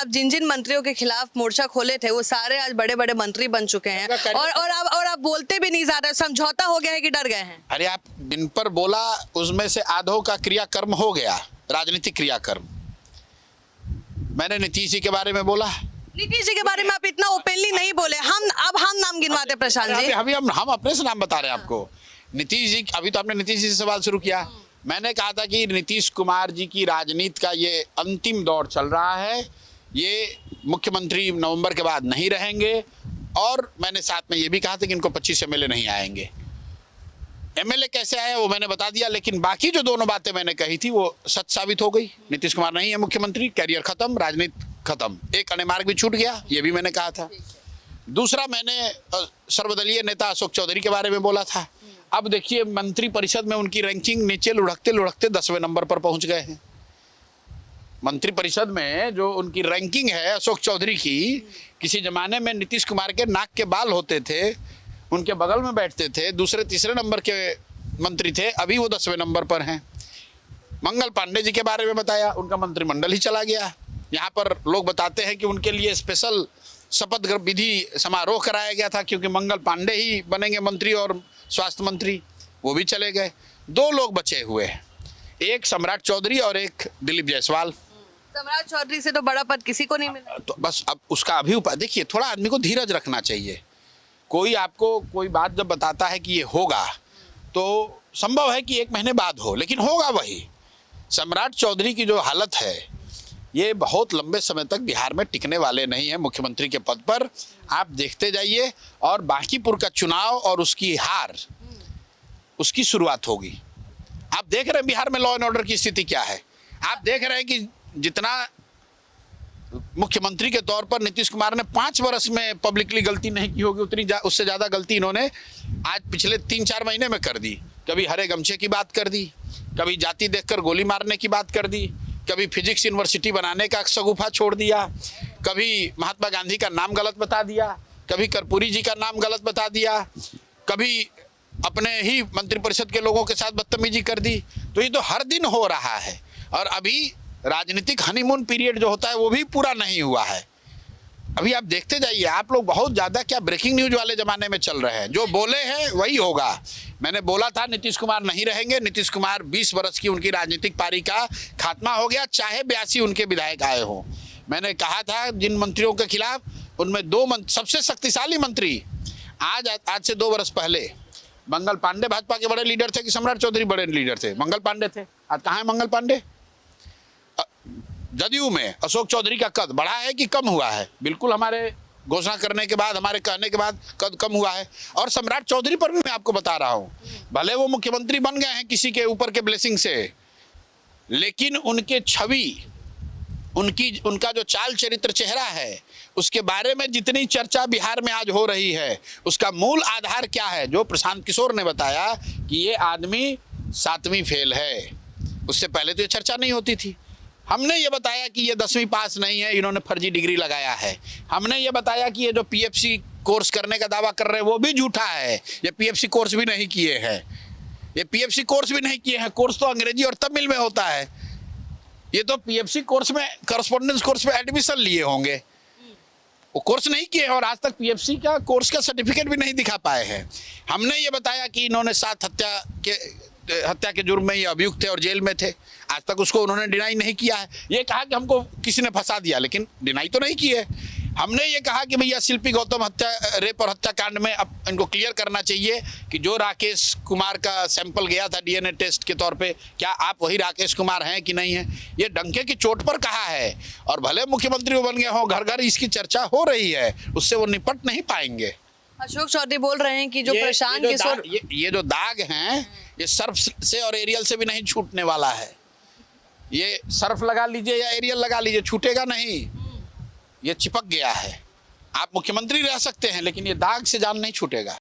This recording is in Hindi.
आप जिन जिन मंत्रियों के खिलाफ मोर्चा खोले थे वो सारे आज बड़े बड़े मंत्री बन चुके हैं और आप बोलते भी नहीं ज्यादा, समझौता हो गया है कि डर गए हैं? अरे आप जिन पर बोला उसमें से आधों का क्रियाकर्म हो गया, राजनीतिक क्रियाकर्म। मैंने नीतीश जी के बारे में बोला। नीतीश जी के बारे में आप इतना ओपनली नहीं बोले। हम नाम गिनवाते प्रशांत जी। अभी हम अपने से नाम बता रहे हैं आपको। नीतीश जी, अभी तो आपने नीतीश जी से सवाल शुरू किया। मैंने कहा था कि नीतीश कुमार जी की राजनीति का ये अंतिम दौर चल रहा है, ये मुख्यमंत्री नवंबर के बाद नहीं रहेंगे। और मैंने साथ में ये भी कहा था कि इनको 25 एमएलए नहीं आएंगे। एमएलए कैसे आए वो मैंने बता दिया, लेकिन बाकी जो दोनों बातें मैंने कही थी वो सच साबित हो गई। नीतीश कुमार नहीं है मुख्यमंत्री, कैरियर खत्म, राजनीति खत्म, एक अन्य मार्ग भी छूट गया, ये भी मैंने कहा था। दूसरा, मैंने सर्वदलीय नेता अशोक चौधरी के बारे में बोला था। अब देखिए मंत्री परिषद में उनकी रैंकिंग नीचे लुढ़कते लुढ़कते 10वें नंबर पर पहुंच गए हैं। मंत्री परिषद में जो उनकी रैंकिंग है अशोक चौधरी की, किसी जमाने में नीतीश कुमार के नाक के बाल होते थे, उनके बगल में बैठते थे, दूसरे तीसरे नंबर के मंत्री थे, अभी वो 10वें नंबर पर हैं। मंगल पांडे जी के बारे में बताया, उनका मंत्रिमंडल ही चला गया। यहाँ पर लोग बताते हैं कि उनके लिए स्पेशल शपथ विधि समारोह कराया गया था क्योंकि मंगल पांडे ही बनेंगे मंत्री और स्वास्थ्य मंत्री, वो भी चले गए। 2 लोग बचे हुए हैं, एक सम्राट चौधरी और एक दिलीप जायसवाल। सम्राट चौधरी से तो बड़ा पद किसी को नहीं मिला। तो बस अब उसका अभी उपाय देखिए, थोड़ा आदमी को धीरज रखना चाहिए। कोई आपको कोई बात जब बताता है कि ये होगा तो संभव है कि 1 महीने बाद हो, लेकिन होगा वही। सम्राट चौधरी की जो हालत है ये बहुत लंबे समय तक बिहार में टिकने वाले नहीं है मुख्यमंत्री के पद पर। आप देखते जाइए और बांकीपुर का चुनाव और उसकी हार, उसकी शुरुआत होगी। आप देख रहे हैं बिहार में लॉ एंड ऑर्डर की स्थिति क्या है। आप देख रहे हैं कि जितना मुख्यमंत्री के तौर पर नीतीश कुमार ने 5 वर्ष में पब्लिकली गलती नहीं की होगी, उतनी उससे ज़्यादा गलती इन्होंने आज पिछले 3-4 महीने में कर दी। कभी हरे गमछे की बात कर दी, कभी जाति देखकर गोली मारने की बात कर दी, कभी फिजिक्स यूनिवर्सिटी बनाने का शगुफा छोड़ दिया, कभी महात्मा गांधी का नाम गलत बता दिया, कभी कर्पूरी जी का नाम गलत बता दिया, कभी अपने ही मंत्रिपरिषद के लोगों के साथ बदतमीजी कर दी। तो ये तो हर दिन हो रहा है और अभी राजनीतिक हनीमून पीरियड जो होता है वो भी पूरा नहीं हुआ है। अभी आप देखते जाइए, आप लोग बहुत ज़्यादा क्या ब्रेकिंग न्यूज वाले ज़माने में चल रहे हैं। जो बोले हैं वही होगा। मैंने बोला था नीतीश कुमार नहीं रहेंगे। नीतीश कुमार 20 वर्ष की उनकी राजनीतिक पारी का खात्मा हो गया, चाहे 82 उनके विधायक आए हों। मैंने कहा था जिन मंत्रियों के खिलाफ, उनमें 2 सबसे शक्तिशाली मंत्री आज से 2 वर्ष पहले मंगल पांडे भाजपा के बड़े लीडर थे कि सम्राट चौधरी बड़े लीडर थे? मंगल पांडे थे। आज कहाँ है मंगल पांडे? जदयू में अशोक चौधरी का कद बढ़ा है कि कम हुआ है? बिल्कुल, हमारे घोषणा करने के बाद, हमारे कहने के बाद कद कम हुआ है। और सम्राट चौधरी पर भी मैं आपको बता रहा हूं, भले वो मुख्यमंत्री बन गए हैं किसी के ऊपर के ब्लेसिंग से, लेकिन उनके छवि, उनका जो चाल चरित्र चेहरा है, उसके बारे में जितनी चर्चा बिहार में आज हो रही है, उसका मूल आधार क्या है? जो प्रशांत किशोर ने बताया कि ये आदमी 7वीं फेल है। उससे पहले तो ये चर्चा नहीं होती थी। हमने ये बताया कि ये 10वीं पास नहीं है, इन्होंने फर्जी डिग्री लगाया है। हमने ये बताया कि ये जो पीएफसी कोर्स करने का दावा कर रहे हैं वो भी झूठा है, ये पीएफसी कोर्स भी नहीं किए हैं। ये पीएफसी कोर्स भी नहीं किए हैं। कोर्स तो अंग्रेजी और तमिल में होता है। ये तो पीएफसी कोर्स में, करस्पॉन्डेंस कोर्स में एडमिशन लिए होंगे, वो कोर्स नहीं किए और आज तक पीएफसी का कोर्स का सर्टिफिकेट भी नहीं दिखा पाए हैं। हमने ये बताया कि इन्होंने 7 हत्या के जुर्म में ये अभियुक्त थे और जेल में थे। आज तक उसको उन्होंने डिनाई नहीं किया है। ये कहा कि हमको किसी ने फंसा दिया, लेकिन डिनाई तो नहीं की है। हमने ये कहा कि भैया शिल्पी गौतम रेप और हत्याकांड में अब इनको क्लियर करना चाहिए कि जो राकेश कुमार का सैंपल गया था डीएनए टेस्ट के तौर पे, क्या आप वही राकेश कुमार हैं कि नहीं है? ये डंके की चोट पर कहा है और भले मुख्यमंत्री बन गए हों, घर घर इसकी चर्चा हो रही है, उससे वो निपट नहीं पाएंगे। अशोक चौधरी बोल रहे हैं कि जो प्रशांत किशोर, ये जो दाग हैं, ये सर्फ से और एरियल से भी नहीं छूटने वाला है। ये सर्फ लगा लीजिए या एरियल लगा लीजिए, छूटेगा नहीं। ये चिपक गया है। आप मुख्यमंत्री रह सकते हैं लेकिन ये दाग से जान नहीं छूटेगा।